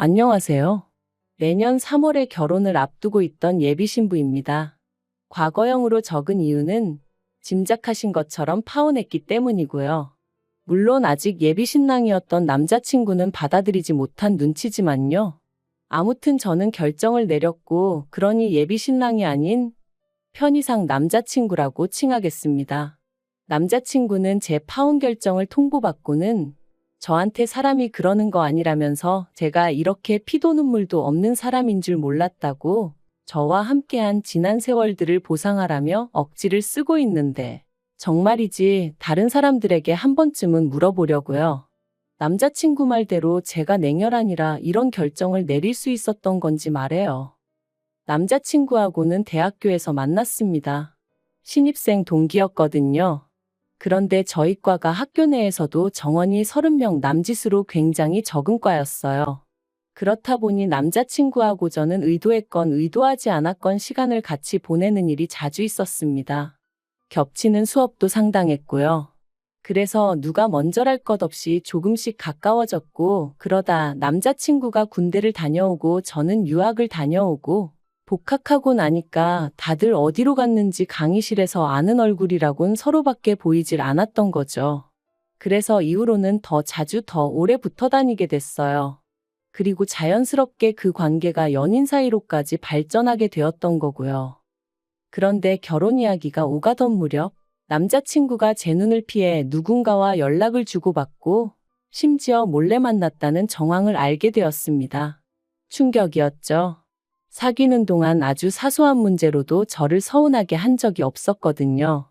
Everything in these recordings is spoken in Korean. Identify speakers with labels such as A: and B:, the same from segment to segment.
A: 안녕하세요. 내년 3월에 결혼을 앞두고 있던 예비 신부입니다. 과거형으로 적은 이유는 짐작하신 것처럼 파혼했기 때문이고요. 물론 아직 예비 신랑이었던 남자친구는 받아들이지 못한 눈치지만요. 아무튼 저는 결정을 내렸고, 그러니 예비 신랑이 아닌 편의상 남자친구라고 칭하겠습니다. 남자친구는 제 파혼 결정을 통보받고는 저한테 사람이 그러는 거 아니라면서 제가 이렇게 피도 눈물도 없는 사람인 줄 몰랐다고 저와 함께한 지난 세월들을 보상하라며 억지를 쓰고 있는데, 정말이지 다른 사람들에게 한 번쯤은 물어보려고요. 남자친구 말대로 제가 냉혈한이라 이런 결정을 내릴 수 있었던 건지 말해요. 남자친구하고는 대학교에서 만났습니다. 신입생 동기였거든요. 그런데 저희 과가 학교 내에서도 정원이 30명 남짓으로 굉장히 적은 과였어요. 그렇다 보니 남자친구하고 저는 의도했건 의도하지 않았건 시간을 같이 보내는 일이 자주 있었습니다. 겹치는 수업도 상당했고요. 그래서 누가 먼저랄 것 없이 조금씩 가까워졌고, 그러다 남자친구가 군대를 다녀오고 저는 유학을 다녀오고, 복학하고 나니까 다들 어디로 갔는지 강의실에서 아는 얼굴이라곤 서로밖에 보이질 않았던 거죠. 그래서 이후로는 더 자주 더 오래 붙어 다니게 됐어요. 그리고 자연스럽게 그 관계가 연인 사이로까지 발전하게 되었던 거고요. 그런데 결혼 이야기가 오가던 무렵, 남자친구가 제 눈을 피해 누군가와 연락을 주고받고 심지어 몰래 만났다는 정황을 알게 되었습니다. 충격이었죠. 사귀는 동안 아주 사소한 문제로도 저를 서운하게 한 적이 없었거든요.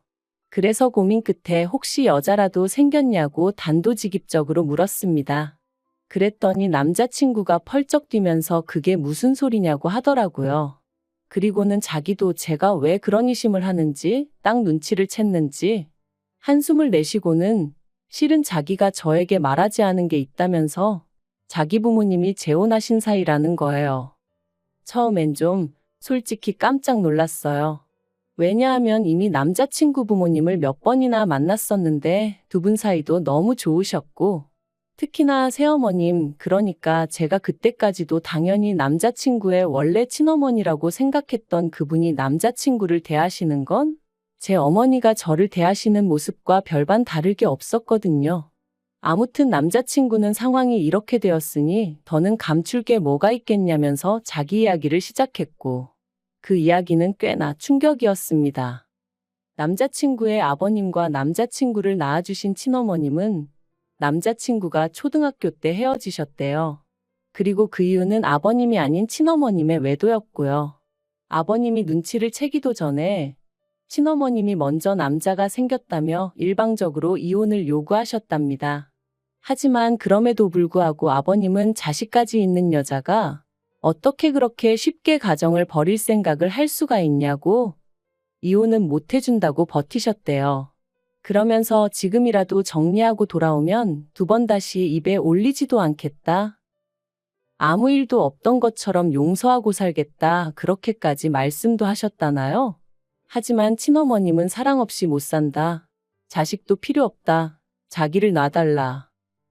A: 그래서 고민 끝에 혹시 여자라도 생겼냐고 단도직입적으로 물었습니다. 그랬더니 남자친구가 펄쩍 뛰면서 그게 무슨 소리냐고 하더라고요. 그리고는 자기도 제가 왜 그런 의심을 하는지, 딱 눈치를 챘는지 한숨을 내쉬고는 실은 자기가 저에게 말하지 않은 게 있다면서 자기 부모님이 재혼하신 사이라는 거예요. 처음엔 좀 솔직히 깜짝 놀랐어요. 왜냐하면 이미 남자친구 부모님을 몇 번이나 만났었는데 두 분 사이도 너무 좋으셨고, 특히나 새어머님, 그러니까 제가 그때까지도 당연히 남자친구의 원래 친어머니라고 생각했던 그분이 남자친구를 대하시는 건 제 어머니가 저를 대하시는 모습과 별반 다를 게 없었거든요. 아무튼 남자친구는 상황이 이렇게 되었으니 더는 감출 게 뭐가 있겠냐면서 자기 이야기를 시작했고, 그 이야기는 꽤나 충격이었습니다. 남자친구의 아버님과 남자친구를 낳아주신 친어머님은 남자친구가 초등학교 때 헤어지셨대요. 그리고 그 이유는 아버님이 아닌 친어머님의 외도였고요. 아버님이 눈치를 채기도 전에 친어머님이 먼저 남자가 생겼다며 일방적으로 이혼을 요구하셨답니다. 하지만 그럼에도 불구하고 아버님은 자식까지 있는 여자가 어떻게 그렇게 쉽게 가정을 버릴 생각을 할 수가 있냐고 이혼은 못 해준다고 버티셨대요. 그러면서 지금이라도 정리하고 돌아오면 두 번 다시 입에 올리지도 않겠다. 아무 일도 없던 것처럼 용서하고 살겠다. 그렇게까지 말씀도 하셨다나요? 하지만 친어머님은 사랑 없이 못 산다. 자식도 필요 없다. 자기를 놔달라.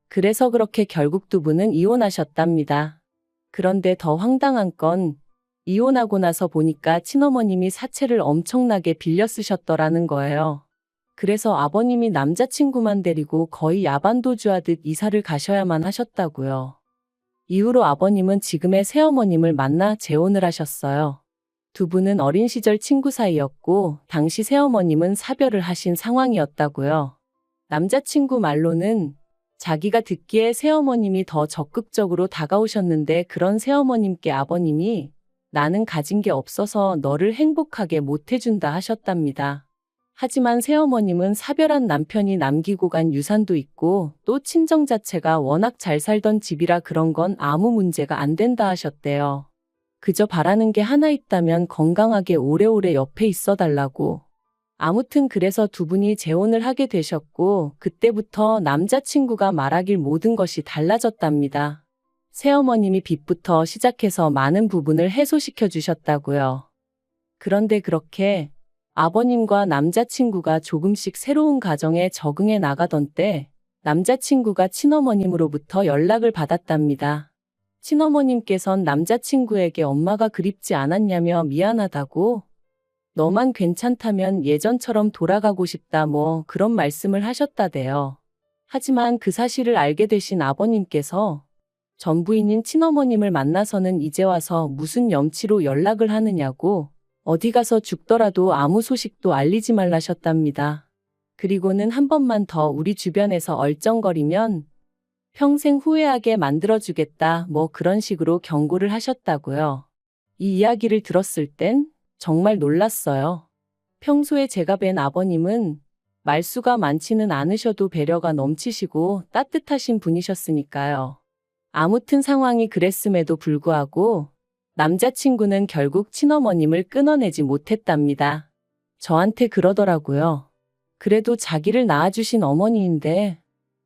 A: 그래서 그렇게 결국 두 분은 이혼하셨답니다. 그런데 더 황당한 건 이혼하고 나서 보니까 친어머님이 사채를 엄청나게 빌려 쓰셨더라는 거예요. 그래서 아버님이 남자친구만 데리고 거의 야반도주하듯 이사를 가셔야만 하셨다고요. 이후로 아버님은 지금의 새어머님을 만나 재혼을 하셨어요. 두 분은 어린 시절 친구 사이였고 당시 새어머님은 사별을 하신 상황이었다고요. 남자친구 말로는 자기가 듣기에 새어머님이 더 적극적으로 다가오셨는데 그런 새어머님께 아버님이 나는 가진 게 없어서 너를 행복하게 못 해준다 하셨답니다. 하지만 새어머님은 사별한 남편이 남기고 간 유산도 있고 또 친정 자체가 워낙 잘 살던 집이라 그런 건 아무 문제가 안 된다 하셨대요. 그저 바라는 게 하나 있다면 건강하게 오래오래 옆에 있어 달라고. 아무튼 그래서 두 분이 재혼을 하게 되셨고 그때부터 남자친구가 말하길 모든 것이 달라졌답니다. 새어머님이 빚부터 시작해서 많은 부분을 해소시켜 주셨다고요. 그런데 그렇게 아버님과 남자친구가 조금씩 새로운 가정에 적응해 나가던 때 남자친구가 친어머님으로부터 연락을 받았답니다. 친어머님께선 남자친구에게 엄마가 그립지 않았냐며 미안하다고, 너만 괜찮다면 예전처럼 돌아가고 싶다 뭐 그런 말씀을 하셨다대요. 하지만 그 사실을 알게 되신 아버님께서 전 부인인 친어머님을 만나서는 이제 와서 무슨 염치로 연락을 하느냐고, 어디 가서 죽더라도 아무 소식도 알리지 말라셨답니다. 그리고는 한 번만 더 우리 주변에서 얼쩡거리면 평생 후회하게 만들어주겠다 뭐 그런 식으로 경고를 하셨다고요. 이 이야기를 들었을 땐 정말 놀랐어요. 평소에 제가 뵌 아버님은 말수가 많지는 않으셔도 배려가 넘치시고 따뜻하신 분이셨으니까요. 아무튼 상황이 그랬음에도 불구하고 남자친구는 결국 친어머님을 끊어내지 못했답니다. 저한테 그러더라고요. 그래도 자기를 낳아주신 어머니인데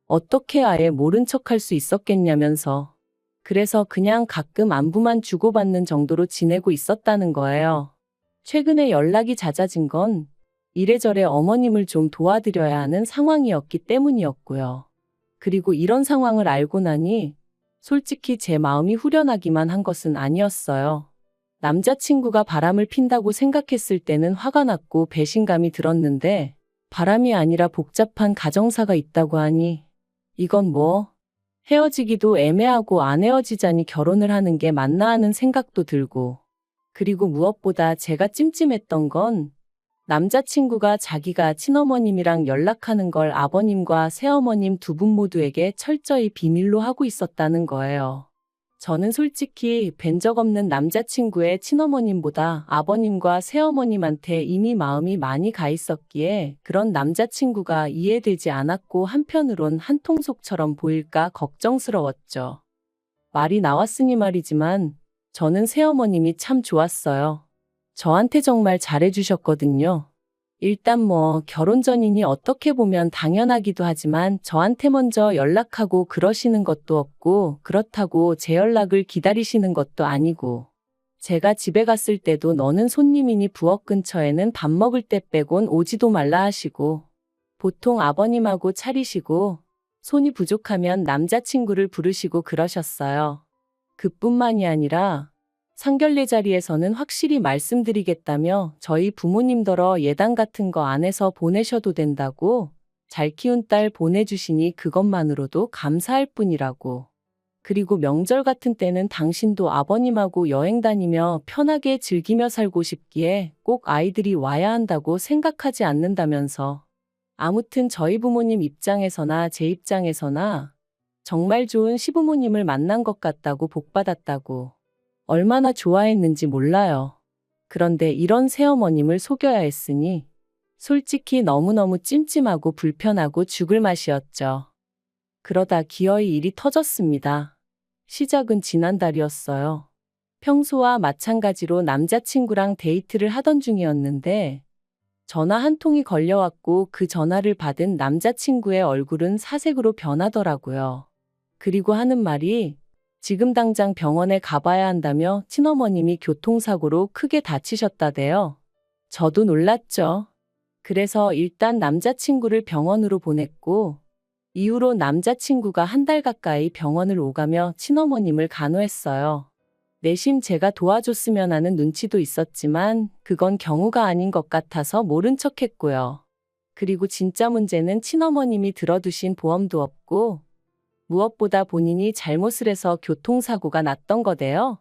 A: 어떻게 아예 모른 척할 수 있었겠냐면서. 그래서 그냥 가끔 안부만 주고받는 정도로 지내고 있었다는 거예요. 최근에 연락이 잦아진 건 이래저래 어머님을 좀 도와드려야 하는 상황이었기 때문이었고요. 그리고 이런 상황을 알고 나니 솔직히 제 마음이 후련하기만 한 것은 아니었어요. 남자친구가 바람을 핀다고 생각했을 때는 화가 났고 배신감이 들었는데 바람이 아니라 복잡한 가정사가 있다고 하니 이건 뭐 헤어지기도 애매하고 안 헤어지자니 결혼을 하는 게 맞나 하는 생각도 들고, 그리고 무엇보다 제가 찜찜했던 건 남자친구가 자기가 친어머님이랑 연락하는 걸 아버님과 새어머님 두 분 모두에게 철저히 비밀로 하고 있었다는 거예요. 저는 솔직히 뵌 적 없는 남자친구의 친어머님보다 아버님과 새어머님한테 이미 마음이 많이 가 있었기에 그런 남자친구가 이해되지 않았고 한편으론 한통속처럼 보일까 걱정스러웠죠. 말이 나왔으니 말이지만 저는 새어머님이 참 좋았어요. 저한테 정말 잘해주셨거든요. 일단 뭐 결혼 전이니 어떻게 보면 당연하기도 하지만 저한테 먼저 연락하고 그러시는 것도 없고 그렇다고 제 연락을 기다리시는 것도 아니고, 제가 집에 갔을 때도 너는 손님이니 부엌 근처에는 밥 먹을 때 빼곤 오지도 말라 하시고, 보통 아버님하고 차리시고 손이 부족하면 남자친구를 부르시고 그러셨어요. 그뿐만이 아니라 상견례 자리에서는 확실히 말씀드리겠다며 저희 부모님더러 예단 같은 거 안 해서 보내셔도 된다고, 잘 키운 딸 보내주시니 그것만으로도 감사할 뿐이라고. 그리고 명절 같은 때는 당신도 아버님하고 여행 다니며 편하게 즐기며 살고 싶기에 꼭 아이들이 와야 한다고 생각하지 않는다면서. 아무튼 저희 부모님 입장에서나 제 입장에서나 정말 좋은 시부모님을 만난 것 같다고 복받았다고. 얼마나 좋아했는지 몰라요. 그런데 이런 새어머님을 속여야 했으니 솔직히 너무너무 찜찜하고 불편하고 죽을 맛이었죠. 그러다 기어이 일이 터졌습니다. 시작은 지난달이었어요. 평소와 마찬가지로 남자친구랑 데이트를 하던 중이었는데 전화 한 통이 걸려왔고 그 전화를 받은 남자친구의 얼굴은 사색으로 변하더라고요. 그리고 하는 말이 지금 당장 병원에 가봐야 한다며 친어머님이 교통사고로 크게 다치셨다대요. 저도 놀랐죠. 그래서 일단 남자친구를 병원으로 보냈고, 이후로 남자친구가 한 달 가까이 병원을 오가며 친어머님을 간호했어요. 내심 제가 도와줬으면 하는 눈치도 있었지만 그건 경우가 아닌 것 같아서 모른 척했고요. 그리고 진짜 문제는 친어머님이 들어두신 보험도 없고 무엇보다 본인이 잘못을 해서 교통사고가 났던 거대요.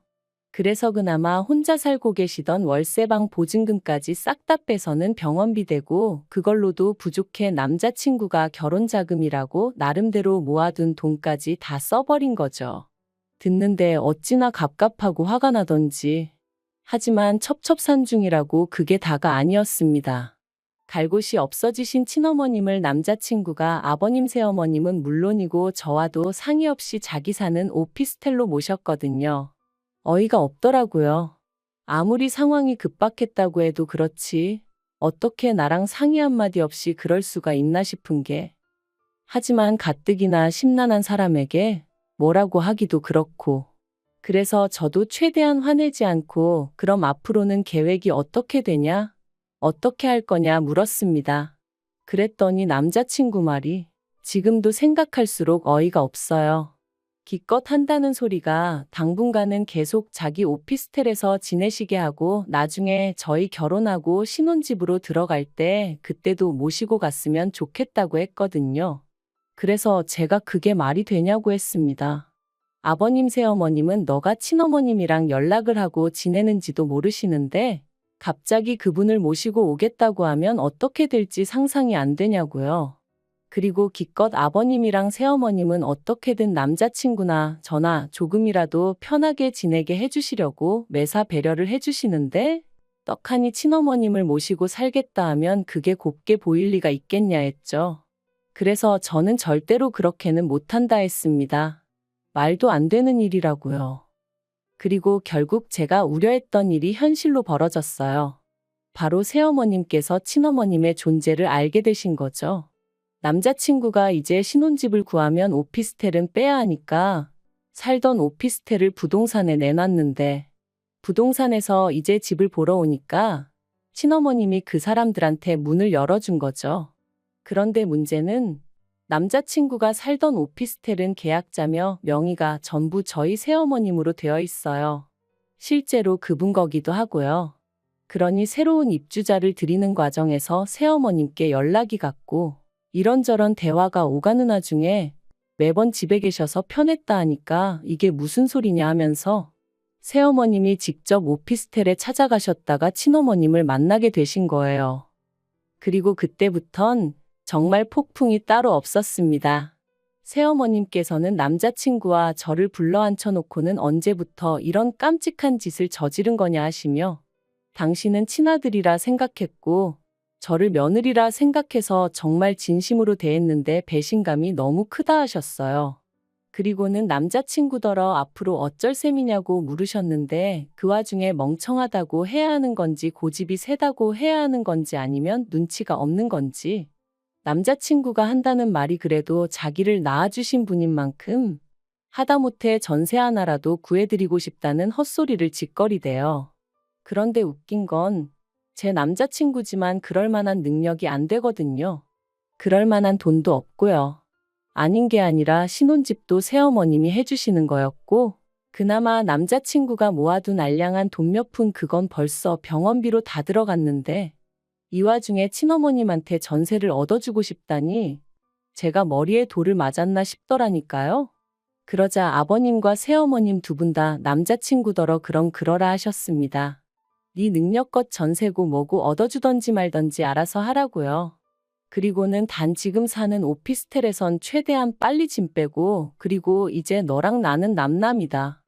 A: 그래서 그나마 혼자 살고 계시던 월세방 보증금까지 싹 다 빼서는 병원비 되고 그걸로도 부족해 남자친구가 결혼자금이라고 나름대로 모아둔 돈까지 다 써버린 거죠. 듣는데 어찌나 갑갑하고 화가 나던지. 하지만 첩첩산중이라고 그게 다가 아니었습니다. 갈 곳이 없어지신 친어머님을 남자친구가 아버님 새어머님은 물론이고 저와도 상의 없이 자기 사는 오피스텔로 모셨거든요. 어이가 없더라고요. 아무리 상황이 급박했다고 해도 그렇지 어떻게 나랑 상의 한마디 없이 그럴 수가 있나 싶은 게. 하지만 가뜩이나 심란한 사람에게 뭐라고 하기도 그렇고. 그래서 저도 최대한 화내지 않고 그럼 앞으로는 계획이 어떻게 되냐? 어떻게 할 거냐 물었습니다. 그랬더니 남자친구 말이 지금도 생각할수록 어이가 없어요. 기껏 한다는 소리가 당분간은 계속 자기 오피스텔에서 지내시게 하고 나중에 저희 결혼하고 신혼집으로 들어갈 때 그때도 모시고 갔으면 좋겠다고 했거든요. 그래서 제가 그게 말이 되냐고 했습니다. 아버님 새어머님은 너가 친어머님이랑 연락을 하고 지내는지도 모르시는데 갑자기 그분을 모시고 오겠다고 하면 어떻게 될지 상상이 안 되냐고요. 그리고 기껏 아버님이랑 새어머님은 어떻게든 남자친구나 저나 조금이라도 편하게 지내게 해주시려고 매사 배려를 해주시는데 떡하니 친어머님을 모시고 살겠다 하면 그게 곱게 보일 리가 있겠냐 했죠. 그래서 저는 절대로 그렇게는 못한다 했습니다. 말도 안 되는 일이라고요. 그리고 결국 제가 우려했던 일이 현실로 벌어졌어요. 바로 새어머님께서 친어머님의 존재를 알게 되신 거죠. 남자친구가 이제 신혼집을 구하면 오피스텔은 빼야 하니까 살던 오피스텔을 부동산에 내놨는데 부동산에서 이제 집을 보러 오니까 친어머님이 그 사람들한테 문을 열어준 거죠. 그런데 문제는 남자친구가 살던 오피스텔은 계약자며 명의가 전부 저희 새어머님으로 되어 있어요. 실제로 그분 거기도 하고요. 그러니 새로운 입주자를 들이는 과정에서 새어머님께 연락이 갔고 이런저런 대화가 오가는 와중에 매번 집에 계셔서 편했다 하니까 이게 무슨 소리냐 하면서 새어머님이 직접 오피스텔에 찾아가셨다가 친어머님을 만나게 되신 거예요. 그리고 그때부턴 정말 폭풍이 따로 없었습니다. 새어머님께서는 남자친구와 저를 불러 앉혀놓고는 언제부터 이런 깜찍한 짓을 저지른 거냐 하시며 당신은 친아들이라 생각했고 저를 며느리라 생각해서 정말 진심으로 대했는데 배신감이 너무 크다 하셨어요. 그리고는 남자친구더러 앞으로 어쩔 셈이냐고 물으셨는데 그 와중에 멍청하다고 해야 하는 건지 고집이 세다고 해야 하는 건지 아니면 눈치가 없는 건지 남자친구가 한다는 말이 그래도 자기를 낳아주신 분인 만큼 하다못해 전세 하나라도 구해드리고 싶다는 헛소리를 짓거리대요. 그런데 웃긴 건 제 남자친구지만 그럴 만한 능력이 안 되거든요. 그럴 만한 돈도 없고요. 아닌 게 아니라 신혼집도 새어머님이 해주시는 거였고 그나마 남자친구가 모아둔 알량한 돈 몇 푼 그건 벌써 병원비로 다 들어갔는데 이 와중에 친어머님한테 전세를 얻어주고 싶다니 제가 머리에 돌을 맞았나 싶더라니까요. 그러자 아버님과 새어머님 두 분 다 남자친구더러 그럼 그러라 하셨습니다. 네 능력껏 전세고 뭐고 얻어주던지 말던지 알아서 하라고요. 그리고는 단 지금 사는 오피스텔에선 최대한 빨리 짐 빼고 그리고 이제 너랑 나는 남남이다.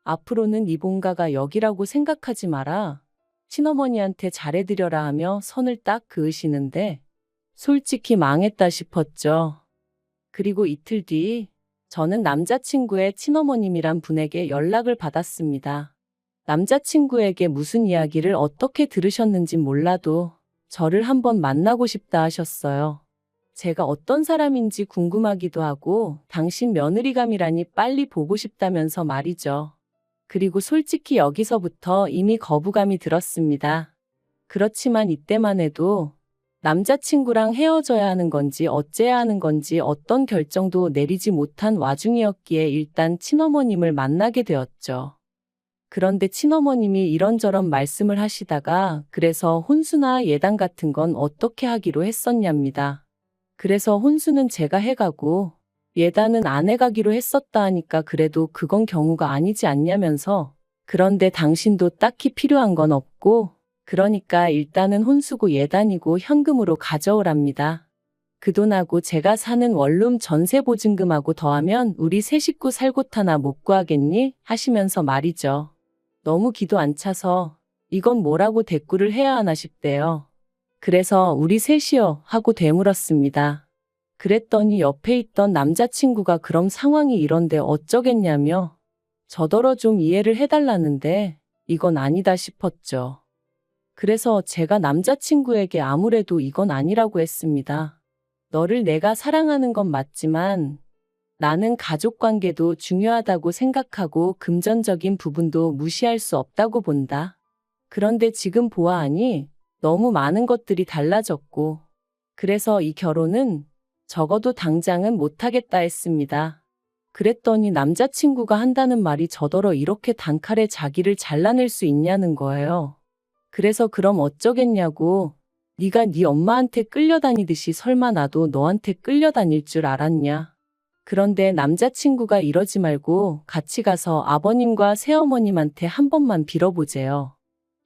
A: 앞으로는 네 본가가 여기라고 생각하지 마라. 친어머니한테 잘해드려라 하며 선을 딱 그으시는데 솔직히 망했다 싶었죠. 그리고 이틀 뒤 저는 남자친구의 친어머님이란 분에게 연락을 받았습니다. 남자친구에게 무슨 이야기를 어떻게 들으셨는진 몰라도 저를 한번 만나고 싶다 하셨어요. 제가 어떤 사람인지 궁금하기도 하고 당신 며느리감이라니 빨리 보고 싶다면서 말이죠. 그리고 솔직히 여기서부터 이미 거부감이 들었습니다. 그렇지만 이때만 해도 남자친구랑 헤어져야 하는 건지 어째야 하는 건지 어떤 결정도 내리지 못한 와중이었기에 일단 친어머님을 만나게 되었죠. 그런데 친어머님이 이런저런 말씀을 하시다가 그래서 혼수나 예단 같은 건 어떻게 하기로 했었냐입니다. 그래서 혼수는 제가 해가고 예단은 안 해가기로 했었다 하니까 그래도 그건 경우가 아니지 않냐면서 그런데 당신도 딱히 필요한 건 없고 그러니까 일단은 혼수고 예단이고 현금으로 가져오랍니다. 그 돈하고 제가 사는 원룸 전세 보증금하고 더하면 우리 세 식구 살 곳 하나 못 구하겠니? 하시면서 말이죠. 너무 기도 안 차서 이건 뭐라고 대꾸를 해야 하나 싶대요. 그래서 우리 셋이요 하고 되물었습니다. 그랬더니 옆에 있던 남자친구가 그럼 상황이 이런데 어쩌겠냐며 저더러 좀 이해를 해달라는데 이건 아니다 싶었죠. 그래서 제가 남자친구에게 아무래도 이건 아니라고 했습니다. 너를 내가 사랑하는 건 맞지만 나는 가족관계도 중요하다고 생각하고 금전적인 부분도 무시할 수 없다고 본다. 그런데 지금 보아하니 너무 많은 것들이 달라졌고 그래서 이 결혼은 적어도 당장은 못하겠다 했습니다. 그랬더니 남자친구가 한다는 말이 저더러 이렇게 단칼에 자기를 잘라낼 수 있냐는 거예요. 그래서 그럼 어쩌겠냐고. 네가 네 엄마한테 끌려다니듯이 설마 나도 너한테 끌려다닐 줄 알았냐. 그런데 남자친구가 이러지 말고 같이 가서 아버님과 새어머님한테 한 번만 빌어보재요.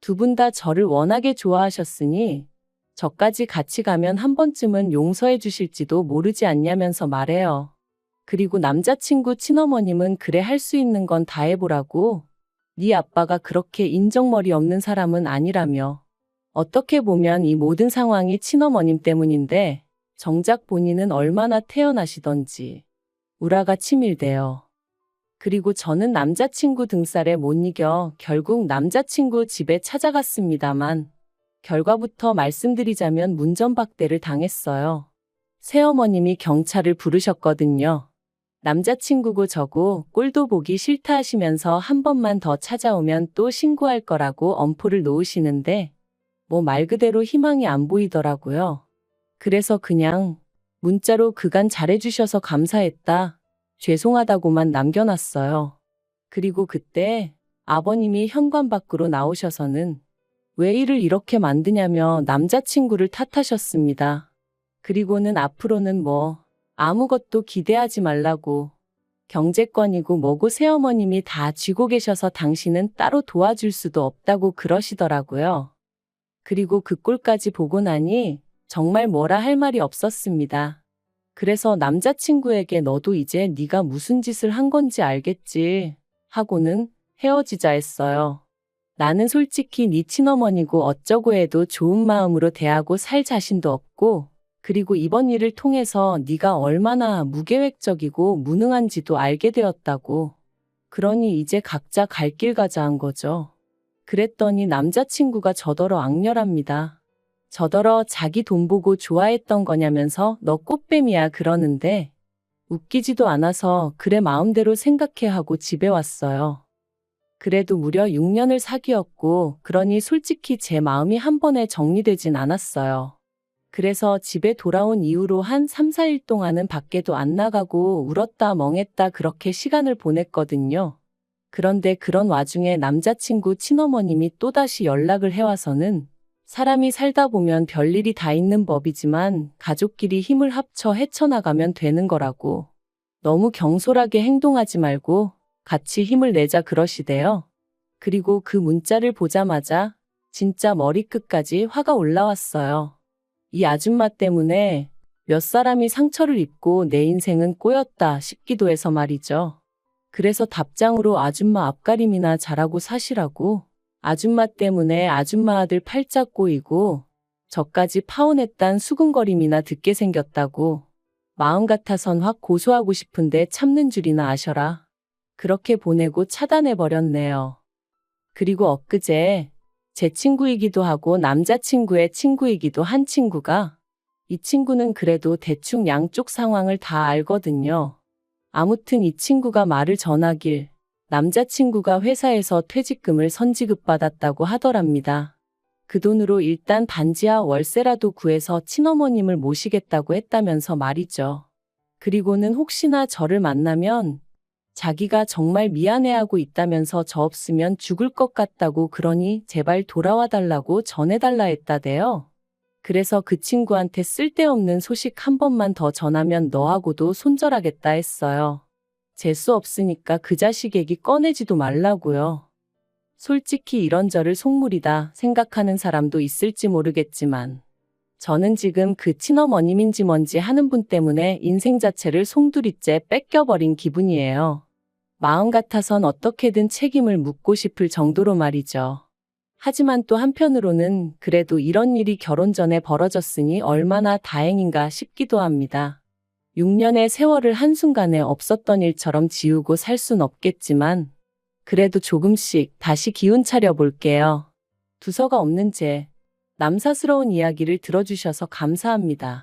A: 두 분 다 저를 워낙에 좋아하셨으니 저까지 같이 가면 한 번쯤은 용서해 주실지도 모르지 않냐면서 말해요. 그리고 남자친구 친어머님은 그래 할 수 있는 건 다 해보라고. 네 아빠가 그렇게 인정머리 없는 사람은 아니라며. 어떻게 보면 이 모든 상황이 친어머님 때문인데 정작 본인은 얼마나 태연하시던지 우라가 치밀대요. 그리고 저는 남자친구 등살에 못 이겨 결국 남자친구 집에 찾아갔습니다만 결과부터 말씀드리자면 문전박대를 당했어요. 새어머님이 경찰을 부르셨거든요. 남자친구고 저고 꼴도 보기 싫다 하시면서 한 번만 더 찾아오면 또 신고할 거라고 엄포를 놓으시는데 뭐 말 그대로 희망이 안 보이더라고요. 그래서 그냥 문자로 그간 잘해주셔서 감사했다. 죄송하다고만 남겨놨어요. 그리고 그때 아버님이 현관 밖으로 나오셔서는 왜 일을 이렇게 만드냐며 남자친구를 탓하셨습니다. 그리고는 앞으로는 뭐 아무것도 기대하지 말라고. 경제권이고 뭐고 새어머님이 다 쥐고 계셔서 당신은 따로 도와줄 수도 없다고 그러시더라고요. 그리고 그 꼴까지 보고 나니 정말 뭐라 할 말이 없었습니다. 그래서 남자친구에게 너도 이제 네가 무슨 짓을 한 건지 알겠지 하고는 헤어지자 했어요. 나는 솔직히 네 친어머니고 어쩌고 해도 좋은 마음으로 대하고 살 자신도 없고 그리고 이번 일을 통해서 네가 얼마나 무계획적이고 무능한지도 알게 되었다고. 그러니 이제 각자 갈 길 가자 한 거죠. 그랬더니 남자친구가 저더러 악렬합니다. 저더러 자기 돈 보고 좋아했던 거냐면서 너 꽃뱀이야 그러는데 웃기지도 않아서 그래 마음대로 생각해 하고 집에 왔어요. 그래도 무려 6년을 사귀었고 그러니 솔직히 제 마음이 한 번에 정리되진 않았어요. 그래서 집에 돌아온 이후로 한 3, 4일 동안은 밖에도 안 나가고 울었다 멍했다 그렇게 시간을 보냈거든요. 그런데 그런 와중에 남자친구 친어머님이 또다시 연락을 해와서는 사람이 살다 보면 별일이 다 있는 법이지만 가족끼리 힘을 합쳐 헤쳐나가면 되는 거라고. 너무 경솔하게 행동하지 말고 같이 힘을 내자 그러시대요. 그리고 그 문자를 보자마자 진짜 머리끝까지 화가 올라왔어요. 이 아줌마 때문에 몇 사람이 상처를 입고 내 인생은 꼬였다 싶기도 해서 말이죠. 그래서 답장으로 아줌마 앞가림이나 잘하고 사시라고. 아줌마 때문에 아줌마 아들 팔짝 꼬이고 저까지 파혼했단 수근거림이나 듣게 생겼다고. 마음 같아선 확 고소하고 싶은데 참는 줄이나 아셔라. 그렇게 보내고 차단해버렸네요. 그리고 엊그제 제 친구이기도 하고 남자친구의 친구이기도 한 친구가 이 친구는 그래도 대충 양쪽 상황을 다 알거든요. 아무튼 이 친구가 말을 전하길 남자친구가 회사에서 퇴직금을 선지급받았다고 하더랍니다. 그 돈으로 일단 반지하 월세라도 구해서 친어머님을 모시겠다고 했다면서 말이죠. 그리고는 혹시나 저를 만나면 자기가 정말 미안해하고 있다면서 저 없으면 죽을 것 같다고 그러니 제발 돌아와 달라고 전해달라 했다대요. 그래서 그 친구한테 쓸데없는 소식 한 번만 더 전하면 너하고도 손절하겠다 했어요. 재수 없으니까 그 자식 얘기 꺼내지도 말라고요. 솔직히 이런 저를 속물이다 생각하는 사람도 있을지 모르겠지만 저는 지금 그 친어머님인지 뭔지 하는 분 때문에 인생 자체를 송두리째 뺏겨버린 기분이에요. 마음 같아선 어떻게든 책임을 묻고 싶을 정도로 말이죠. 하지만 또 한편으로는 그래도 이런 일이 결혼 전에 벌어졌으니 얼마나 다행인가 싶기도 합니다. 6년의 세월을 한순간에 없었던 일처럼 지우고 살 순 없겠지만 그래도 조금씩 다시 기운 차려 볼게요. 두서가 없는 제 남사스러운 이야기를 들어주셔서 감사합니다.